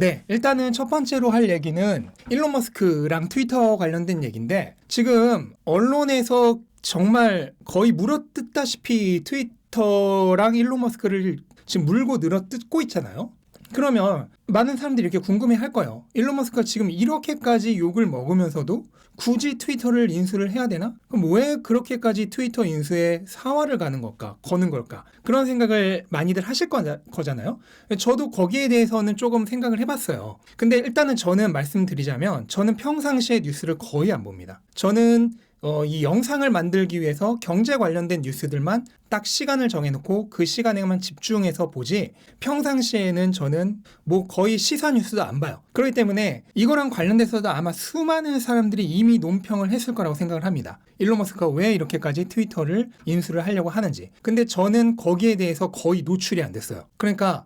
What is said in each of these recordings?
네, 일단은 첫 번째로 할 얘기는 일론 머스크랑 트위터 관련된 얘기인데 지금 언론에서 정말 거의 물어뜯다시피 트위터랑 일론 머스크를 지금 물고 늘어뜯고 있잖아요. 그러면 많은 사람들이 이렇게 궁금해 할 거예요. 일론 머스크가 지금 이렇게까지 욕을 먹으면서도 굳이 트위터를 인수를 해야 되나? 그럼 왜 그렇게까지 트위터 인수에 사활을 거는 걸까? 그런 생각을 많이들 하실 거잖아요. 저도 거기에 대해서는 조금 생각을 해봤어요. 근데 일단은 저는 말씀드리자면 저는 평상시에 뉴스를 거의 안 봅니다. 저는 이 영상을 만들기 위해서 경제 관련된 뉴스들만 딱 시간을 정해놓고 그 시간에만 집중해서 보지 평상시에는 저는 뭐 거의 시사 뉴스도 안 봐요. 그렇기 때문에 이거랑 관련돼서도 아마 수많은 사람들이 이미 논평을 했을 거라고 생각을 합니다. 일론 머스크가 왜 이렇게까지 트위터를 인수를 하려고 하는지. 근데 저는 거기에 대해서 거의 노출이 안 됐어요. 그러니까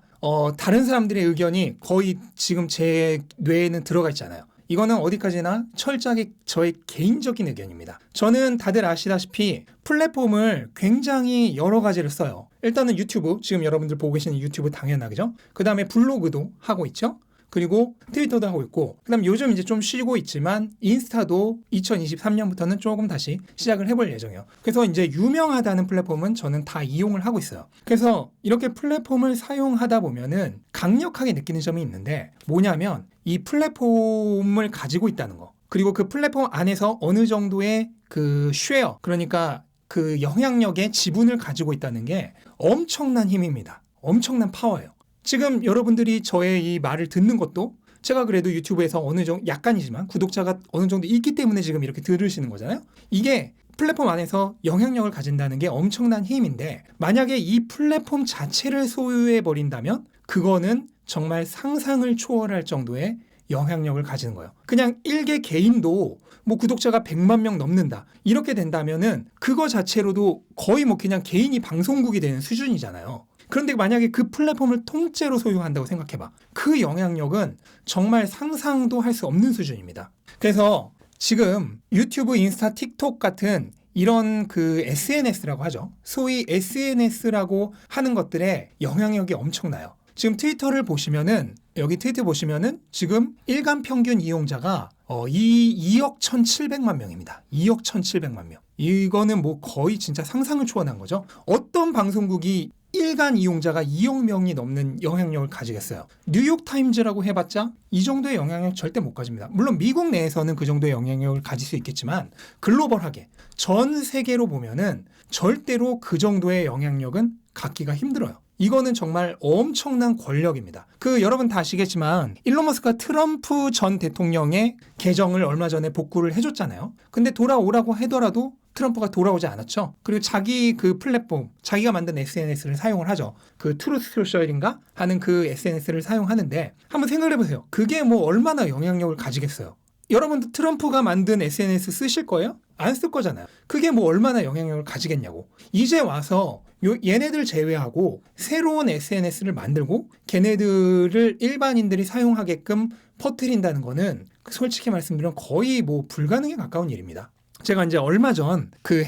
다른 사람들의 의견이 거의 지금 제 뇌에는 들어가 있지 않아요. 이거는 어디까지나 철저하게 저의 개인적인 의견입니다. 저는 다들 아시다시피 플랫폼을 굉장히 여러 가지를 써요. 일단은 유튜브, 지금 여러분들 보고 계시는 유튜브 당연하죠. 그 다음에 블로그도 하고 있죠. 그리고 트위터도 하고 있고, 그 다음 요즘 이제 좀 쉬고 있지만 인스타도 2023년부터는 조금 다시 시작을 해볼 예정이에요. 그래서 이제 유명하다는 플랫폼은 저는 다 이용을 하고 있어요. 그래서 이렇게 플랫폼을 사용하다 보면은 강력하게 느끼는 점이 있는데 뭐냐면 이 플랫폼을 가지고 있다는 거, 그리고 그 플랫폼 안에서 어느 정도의 그 쉐어, 그러니까 그 영향력의 지분을 가지고 있다는 게 엄청난 힘입니다. 엄청난 파워예요. 지금 여러분들이 저의 이 말을 듣는 것도 제가 그래도 유튜브에서 어느 정도 약간이지만 구독자가 어느 정도 있기 때문에 지금 이렇게 들으시는 거잖아요. 이게 플랫폼 안에서 영향력을 가진다는 게 엄청난 힘인데 만약에 이 플랫폼 자체를 소유해 버린다면 그거는 정말 상상을 초월할 정도의 영향력을 가지는 거예요. 그냥 일개 개인도 뭐 구독자가 100만 명 넘는다 이렇게 된다면은 그거 자체로도 거의 뭐 그냥 개인이 방송국이 되는 수준이잖아요. 그런데 만약에 그 플랫폼을 통째로 소유한다고 생각해봐. 그 영향력은 정말 상상도 할 수 없는 수준입니다. 그래서 지금 유튜브, 인스타, 틱톡 같은 이런 그 SNS라고 하죠. 소위 SNS라고 하는 것들의 영향력이 엄청나요. 지금 트위터를 보시면은 여기 트위터 보시면은 지금 일간 평균 이용자가 2억 1,700만 명입니다. 2억 1,700만 명. 이거는 뭐 거의 진짜 상상을 초월한 거죠. 어떤 방송국이 일간 이용자가 2억 명이 넘는 영향력을 가지겠어요. 뉴욕타임즈라고 해봤자 이 정도의 영향력 절대 못 가집니다. 물론 미국 내에서는 그 정도의 영향력을 가질 수 있겠지만 글로벌하게 전 세계로 보면은 절대로 그 정도의 영향력은 갖기가 힘들어요. 이거는 정말 엄청난 권력입니다. 여러분 다 아시겠지만 일론 머스크가 트럼프 전 대통령의 계정을 얼마 전에 복구를 해줬잖아요. 근데 돌아오라고 하더라도 트럼프가 돌아오지 않았죠. 그리고 자기 그 플랫폼, 자기가 만든 SNS를 사용을 하죠. 그 트루스 소셜인가 하는 그 SNS를 사용하는데 한번 생각을 해보세요. 그게 뭐 얼마나 영향력을 가지겠어요. 여러분도 트럼프가 만든 SNS 쓰실 거예요? 안 쓸 거잖아요. 그게 뭐 얼마나 영향력을 가지겠냐고. 이제 와서 얘네들 제외하고 새로운 SNS를 만들고 걔네들을 일반인들이 사용하게끔 퍼뜨린다는 거는 솔직히 말씀드리면 거의 뭐 불가능에 가까운 일입니다. 제가 이제 얼마 전 그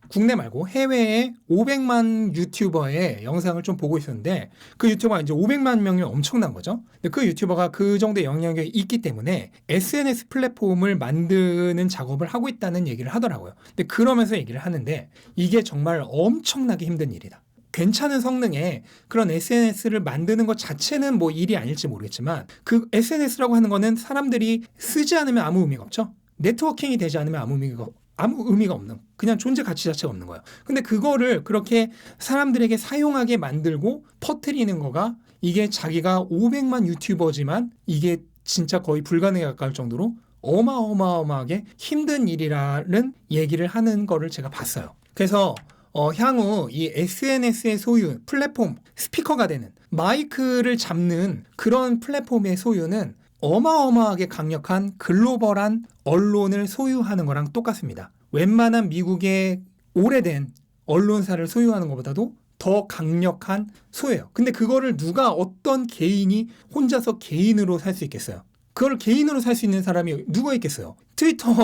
국내 말고 해외에 500만 유튜버의 영상을 좀 보고 있었는데 그 유튜버가 이제 500만 명이 엄청난 거죠. 근데 그 유튜버가 그 정도의 영향력이 있기 때문에 SNS 플랫폼을 만드는 작업을 하고 있다는 얘기를 하더라고요. 근데 그러면서 얘기를 하는데 이게 정말 엄청나게 힘든 일이다. 괜찮은 성능의 그런 SNS를 만드는 것 자체는 뭐 일이 아닐지 모르겠지만 그 SNS라고 하는 거는 사람들이 쓰지 않으면 아무 의미가 없죠. 네트워킹이 되지 않으면 아무 의미가 없는, 그냥 존재 가치 자체가 없는 거예요. 근데 그거를 그렇게 사람들에게 사용하게 만들고 퍼뜨리는 거가 이게 자기가 500만 유튜버지만 이게 진짜 거의 불가능에 가까울 정도로 어마어마하게 힘든 일이라는 얘기를 하는 거를 제가 봤어요. 그래서 향후 이 SNS의 소유, 플랫폼, 스피커가 되는 마이크를 잡는 그런 플랫폼의 소유는 어마어마하게 강력한 글로벌한 언론을 소유하는 거랑 똑같습니다. 웬만한 미국의 오래된 언론사를 소유하는 것보다도 더 강력한 소유예요. 근데 그거를 어떤 개인이 혼자서 개인으로 살 수 있겠어요? 그걸 개인으로 살 수 있는 사람이 누가 있겠어요? 트위터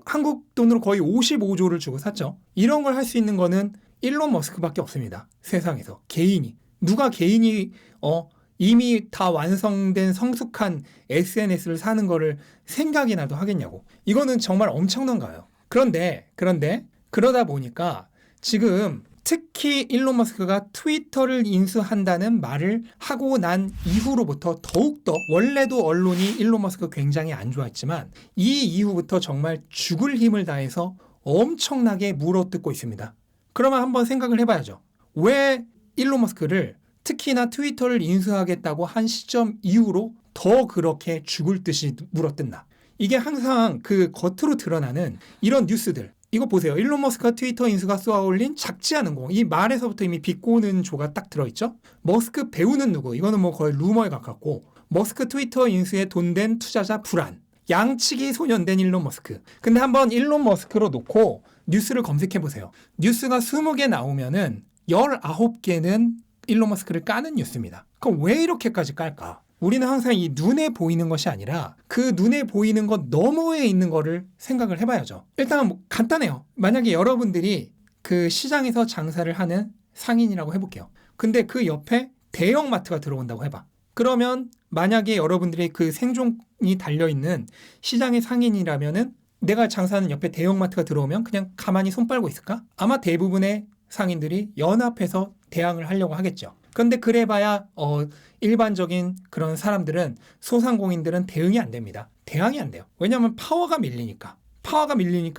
한국 돈으로 거의 55조를 주고 샀죠. 이런 걸 할 수 있는 거는 일론 머스크밖에 없습니다. 세상에서. 개인이. 누가 개인이 이미 다 완성된 성숙한 SNS를 사는 거를 생각이나도 하겠냐고. 이거는 정말 엄청난 거예요. 그런데 그러다 보니까 지금 특히 일론 머스크가 트위터를 인수한다는 말을 하고 난 이후로부터 더욱더, 원래도 언론이 일론 머스크 굉장히 안 좋아했지만 이 이후부터 정말 죽을 힘을 다해서 엄청나게 물어뜯고 있습니다. 그러면 한번 생각을 해봐야죠. 왜 일론 머스크를 특히나 트위터를 인수하겠다고 한 시점 이후로 더 그렇게 죽을 듯이 물어뜯나? 이게 항상 그 겉으로 드러나는 이런 뉴스들. 이거 보세요. 일론 머스크가 트위터 인수가 쏘아올린 작지 않은 공. 이 말에서부터 이미 비꼬는 조가 딱 들어있죠. 머스크 배우는 누구. 이거는 뭐 거의 루머에 가깝고, 머스크 트위터 인수에 돈 된 투자자 불안. 양치기 소년된 일론 머스크. 근데 한번 일론 머스크로 놓고 뉴스를 검색해 보세요. 뉴스가 20개 나오면은 19개는 일론 머스크를 까는 뉴스입니다. 그럼 왜 이렇게까지 깔까? 우리는 항상 이 눈에 보이는 것이 아니라 그 눈에 보이는 것 너머에 있는 거를 생각을 해봐야죠. 일단 뭐 간단해요. 만약에 여러분들이 그 시장에서 장사를 하는 상인이라고 해볼게요. 근데 그 옆에 대형 마트가 들어온다고 해봐. 그러면 만약에 여러분들이 그 생존이 달려있는 시장의 상인이라면은 내가 장사하는 옆에 대형 마트가 들어오면 그냥 가만히 손 빨고 있을까? 아마 대부분의 상인들이 연합해서 대항을 하려고 하겠죠. 그런데 그래봐야 일반적인 그런 사람들은, 소상공인들은 대응이 안 됩니다. 대항이 안 돼요. 왜냐하면 파워가 밀리니까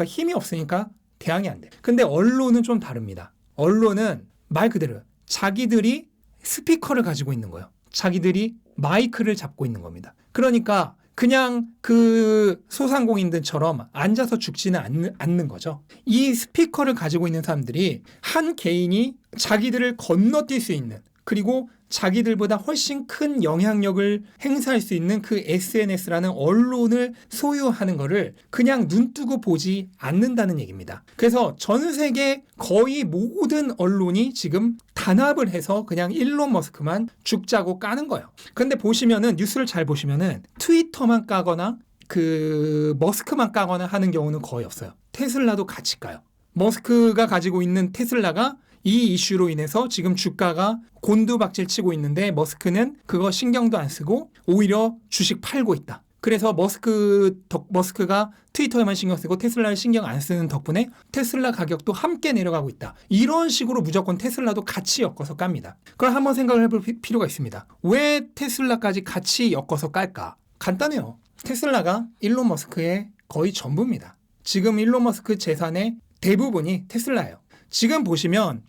힘이 없으니까 대항이 안 돼. 근데 언론은 좀 다릅니다. 언론은 말 그대로 자기들이 스피커를 가지고 있는 거예요. 자기들이 마이크를 잡고 있는 겁니다. 그러니까 그냥 그 소상공인들처럼 앉아서 죽지는 않는 거죠. 이 스피커를 가지고 있는 사람들이 한 개인이 자기들을 건너뛸 수 있는, 그리고 자기들보다 훨씬 큰 영향력을 행사할 수 있는 그 SNS라는 언론을 소유하는 거를 그냥 눈 뜨고 보지 않는다는 얘기입니다. 그래서 전 세계 거의 모든 언론이 지금 단합을 해서 그냥 일론 머스크만 죽자고 까는 거예요. 근데 보시면은, 뉴스를 잘 보시면은 트위터만 까거나 그 머스크만 까거나 하는 경우는 거의 없어요. 테슬라도 같이 까요. 머스크가 가지고 있는 테슬라가 이 이슈로 인해서 지금 주가가 곤두박질 치고 있는데 머스크는 그거 신경도 안 쓰고 오히려 주식 팔고 있다. 그래서 머스크가 트위터에만 신경 쓰고 테슬라를 신경 안 쓰는 덕분에 테슬라 가격도 함께 내려가고 있다. 이런 식으로 무조건 테슬라도 같이 엮어서 깝니다. 그럼 한번 생각을 해볼 필요가 있습니다. 왜 테슬라까지 같이 엮어서 깔까? 간단해요. 테슬라가 일론 머스크의 거의 전부입니다. 지금 일론 머스크 재산의 대부분이 테슬라예요. 지금 보시면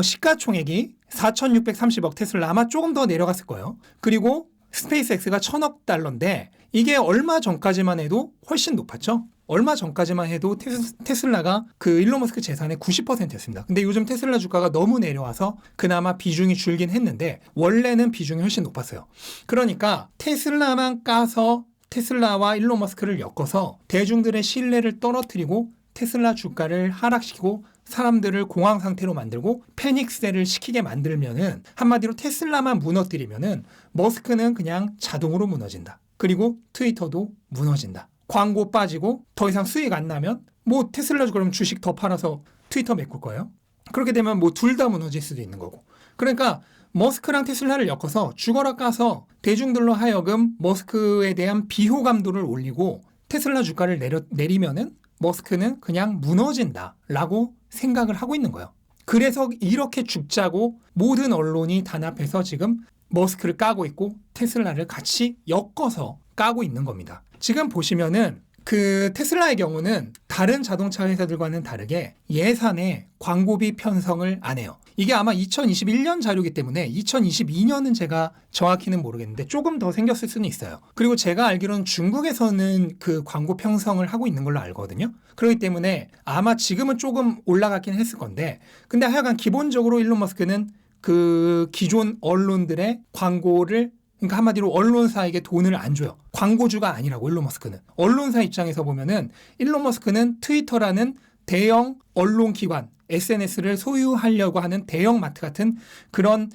시가총액이 4,630억 테슬라, 아마 조금 더 내려갔을 거예요. 그리고 스페이스X가 1,000억 달러인데 이게 얼마 전까지만 해도 훨씬 높았죠. 얼마 전까지만 해도 테슬라가 그 일론 머스크 재산의 90%였습니다. 근데 요즘 테슬라 주가가 너무 내려와서 그나마 비중이 줄긴 했는데 원래는 비중이 훨씬 높았어요. 그러니까 테슬라만 까서 테슬라와 일론 머스크를 엮어서 대중들의 신뢰를 떨어뜨리고 테슬라 주가를 하락시키고 사람들을 공황 상태로 만들고 패닉세를 시키게 만들면은, 한마디로 테슬라만 무너뜨리면은 머스크는 그냥 자동으로 무너진다. 그리고 트위터도 무너진다. 광고 빠지고 더 이상 수익 안 나면 뭐 테슬라 그럼 주식 더 팔아서 트위터 메꿀 거예요. 그렇게 되면 뭐 둘 다 무너질 수도 있는 거고. 그러니까 머스크랑 테슬라를 엮어서 죽어라 까서 대중들로 하여금 머스크에 대한 비호감도를 올리고 테슬라 주가를 내리면은 머스크는 그냥 무너진다라고 생각을 하고 있는 거예요. 그래서 이렇게 죽자고 모든 언론이 단합해서 지금 머스크를 까고 있고 테슬라를 같이 엮어서 까고 있는 겁니다. 지금 보시면은 그 테슬라의 경우는 다른 자동차 회사들과는 다르게 예산에 광고비 편성을 안 해요. 이게 아마 2021년 자료이기 때문에 2022년은 제가 정확히는 모르겠는데 조금 더 생겼을 수는 있어요. 그리고 제가 알기로는 중국에서는 그 광고 편성을 하고 있는 걸로 알거든요. 그렇기 때문에 아마 지금은 조금 올라갔긴 했을 건데, 근데 하여간 기본적으로 일론 머스크는 그 기존 언론들의 광고를, 그러니까 한마디로 언론사에게 돈을 안 줘요. 광고주가 아니라고, 일론 머스크는. 언론사 입장에서 보면은 일론 머스크는 트위터라는 대형 언론 기관, SNS를 소유하려고 하는 대형 마트 같은 그런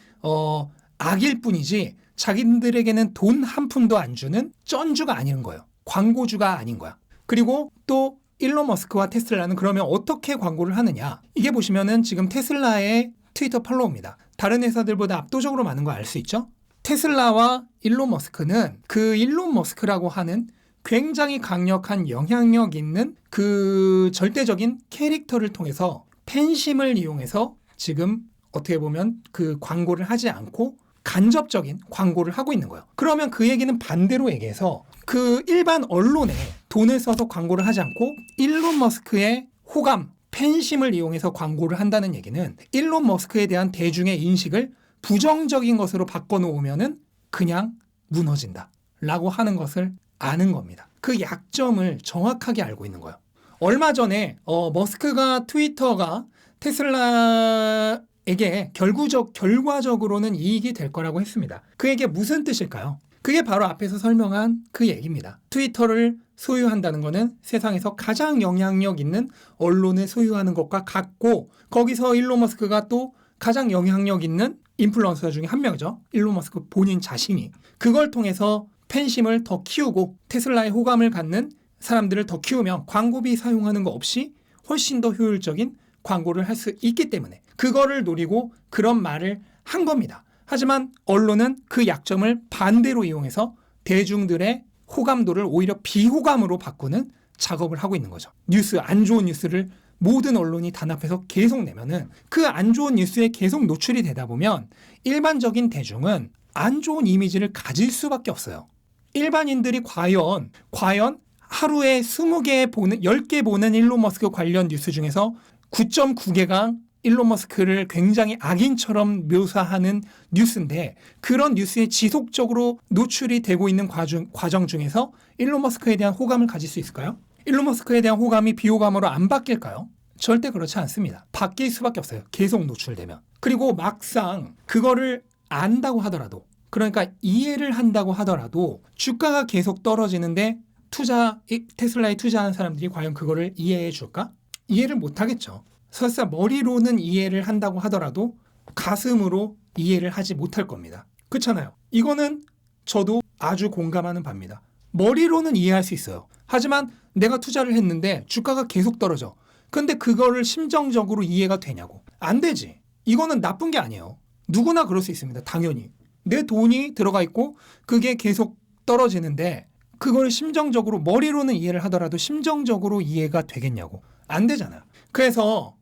악일 뿐이지 자기들에게는 돈 한 푼도 안 주는 쩐주가 아닌 거예요. 광고주가 아닌 거야. 그리고 또 일론 머스크와 테슬라는 그러면 어떻게 광고를 하느냐? 이게 보시면은 지금 테슬라의 트위터 팔로우입니다. 다른 회사들보다 압도적으로 많은 거 알 수 있죠? 테슬라와 일론 머스크는 그 일론 머스크라고 하는 굉장히 강력한 영향력 있는 그 절대적인 캐릭터를 통해서 팬심을 이용해서 지금 어떻게 보면 그 광고를 하지 않고 간접적인 광고를 하고 있는 거예요. 그러면 그 얘기는 반대로 얘기해서 그 일반 언론에 돈을 써서 광고를 하지 않고 일론 머스크의 호감, 팬심을 이용해서 광고를 한다는 얘기는 일론 머스크에 대한 대중의 인식을 부정적인 것으로 바꿔놓으면은 그냥 무너진다 라고 하는 것을 아는 겁니다. 그 약점을 정확하게 알고 있는 거예요. 얼마 전에 머스크가 트위터가 테슬라에게 결과적으로는 이익이 될 거라고 했습니다. 그게 무슨 뜻일까요? 그게 바로 앞에서 설명한 그 얘기입니다. 트위터를 소유한다는 것은 세상에서 가장 영향력 있는 언론을 소유하는 것과 같고 거기서 일론 머스크가 또 가장 영향력 있는 인플루언서 중에 한 명이죠. 일론 머스크 본인 자신이 그걸 통해서 팬심을 더 키우고 테슬라의 호감을 갖는 사람들을 더 키우면 광고비 사용하는 거 없이 훨씬 더 효율적인 광고를 할 수 있기 때문에 그거를 노리고 그런 말을 한 겁니다. 하지만 언론은 그 약점을 반대로 이용해서 대중들의 호감도를 오히려 비호감으로 바꾸는 작업을 하고 있는 거죠. 안 좋은 뉴스를 모든 언론이 단합해서 계속 내면은 그 안 좋은 뉴스에 계속 노출이 되다 보면 일반적인 대중은 안 좋은 이미지를 가질 수밖에 없어요. 일반인들이 과연 하루에 20개 보는 10개 보는 일론 머스크 관련 뉴스 중에서 9.9개가 일론 머스크를 굉장히 악인처럼 묘사하는 뉴스인데 그런 뉴스에 지속적으로 노출이 되고 있는 과정 중에서 일론 머스크에 대한 호감을 가질 수 있을까요? 일론 머스크에 대한 호감이 비호감으로 안 바뀔까요? 절대 그렇지 않습니다. 바뀔 수밖에 없어요. 계속 노출되면. 그리고 막상 그거를 안다고 하더라도 그러니까 이해를 한다고 하더라도 주가가 계속 떨어지는데 테슬라에 투자하는 사람들이 과연 그거를 이해해 줄까? 이해를 못 하겠죠. 설사 머리로는 이해를 한다고 하더라도 가슴으로 이해를 하지 못할 겁니다. 그렇잖아요. 이거는 저도 아주 공감하는 바입니다. 머리로는 이해할 수 있어요. 하지만 내가 투자를 했는데 주가가 계속 떨어져. 근데 그거를 심정적으로 이해가 되냐고. 안 되지. 이거는 나쁜 게 아니에요. 누구나 그럴 수 있습니다. 당연히. 내 돈이 들어가 있고 그게 계속 떨어지는데 그걸 심정적으로 머리로는 이해를 하더라도 심정적으로 이해가 되겠냐고. 안 되잖아요. 그래서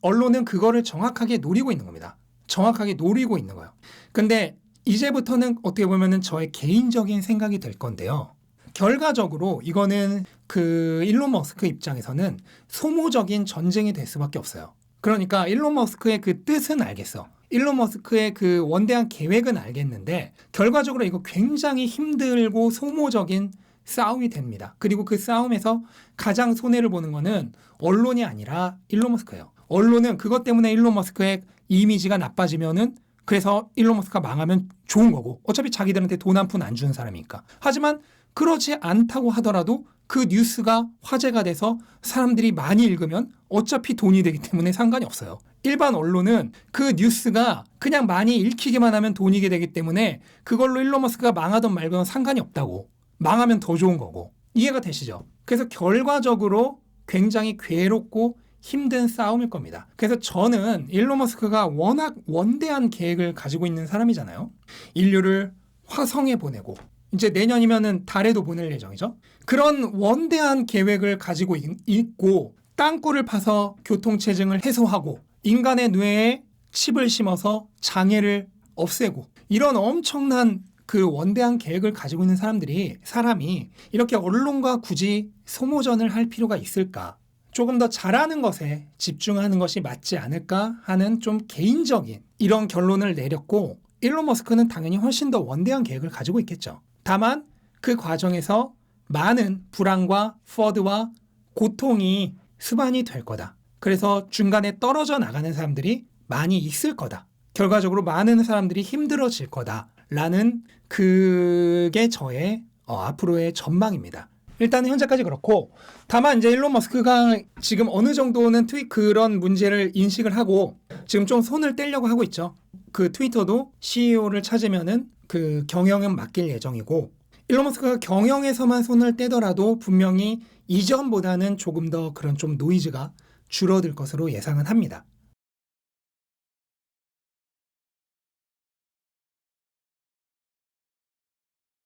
언론은 그거를 정확하게 노리고 있는 겁니다. 정확하게 노리고 있는 거예요. 근데 이제부터는 어떻게 보면은 저의 개인적인 생각이 될 건데요. 결과적으로 이거는 그 일론 머스크 입장에서는 소모적인 전쟁이 될 수밖에 없어요. 그러니까 일론 머스크의 그 뜻은 알겠어. 일론 머스크의 그 원대한 계획은 알겠는데 결과적으로 이거 굉장히 힘들고 소모적인 싸움이 됩니다. 그리고 그 싸움에서 가장 손해를 보는 거는 언론이 아니라 일론 머스크예요. 언론은 그것 때문에 일론 머스크의 이미지가 나빠지면은 그래서 일론 머스크가 망하면 좋은 거고 어차피 자기들한테 돈 한 푼 안 주는 사람이니까. 하지만 그렇지 않다고 하더라도 그 뉴스가 화제가 돼서 사람들이 많이 읽으면 어차피 돈이 되기 때문에 상관이 없어요. 일반 언론은 그 뉴스가 그냥 많이 읽히기만 하면 돈이 되기 때문에 그걸로 일론 머스크가 망하든 말건 상관이 없다고. 망하면 더 좋은 거고. 이해가 되시죠? 그래서 결과적으로 굉장히 괴롭고 힘든 싸움일 겁니다. 그래서 저는 일론 머스크가 워낙 원대한 계획을 가지고 있는 사람이잖아요. 인류를 화성에 보내고 이제 내년이면은 달에도 보낼 예정이죠. 그런 원대한 계획을 가지고 있고 땅굴을 파서 교통체증을 해소하고 인간의 뇌에 칩을 심어서 장애를 없애고 이런 엄청난 그 원대한 계획을 가지고 있는 사람이 이렇게 언론과 굳이 소모전을 할 필요가 있을까? 조금 더 잘하는 것에 집중하는 것이 맞지 않을까 하는 좀 개인적인 이런 결론을 내렸고 일론 머스크는 당연히 훨씬 더 원대한 계획을 가지고 있겠죠. 다만 그 과정에서 많은 불안과 퍼드와 고통이 수반이 될 거다. 그래서 중간에 떨어져 나가는 사람들이 많이 있을 거다. 결과적으로 많은 사람들이 힘들어질 거다라는 그게 저의 앞으로의 전망입니다. 일단 현재까지 그렇고 다만 이제 일론 머스크가 지금 어느 정도는 그런 문제를 인식을 하고 지금 좀 손을 떼려고 하고 있죠. 그 트위터도 CEO를 찾으면은 그 경영은 맡길 예정이고 일론 머스크가 경영에서만 손을 떼더라도 분명히 이전보다는 조금 더 그런 좀 노이즈가 줄어들 것으로 예상은 합니다.